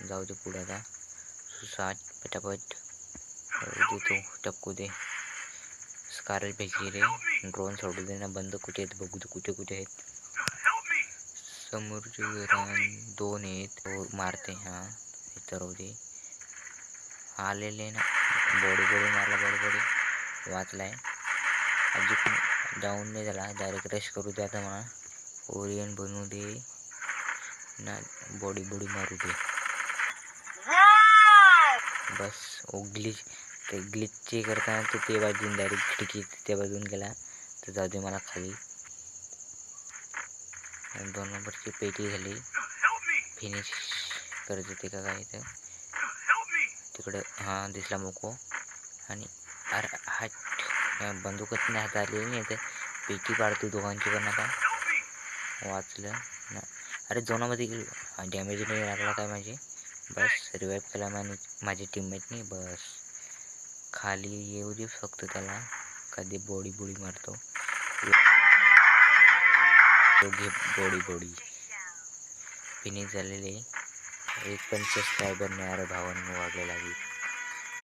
जाऊ दे पुढे आता. साठ पटापट देतो टपकू दे. स्कारल भेटली रे. ड्रोन सोडू दे ना. बंद कुठे आहेत बघू दे. कुठे कुठे आहेत. समोरचे घरात 2 आहेत. तो मारते. हां इतर होते आलेले ना. बॉडी मारला. बॉडी वाचलाय. अजून डाऊन नाही झाला. डायरेक्ट रश करू दे आता मला. ओरियन बनवू दे ना. बॉडी मारू दे. बस ते ग्लिचचे करताना तो ते बाजून डायरेक्ट खिडकी त्या बाजून गेला. तर जाऊ दे मला खाली. 2 नंबरची पेटी झाली. फिनिश करत होते का काय तर तिकडं. हां दिसला मोको. आणि अरे हा बंदूकच नाही हातात आलेली नाही तर पेटी पाडतो दोघांची पण आता. वाचलं ना. अरे जोनामध्ये गेलो. डॅमेज नाही लागला काय माझे. बस रिवाईव्ह केला माझ्या टीममेटनी. बस खाली येऊ दे फक्त त्याला. कधी बॉडी मारतो. घे बॉडी फिनिश झालेले. एक पण सबस्क्रायबर नाही. अरे भावांनो वागले लागली.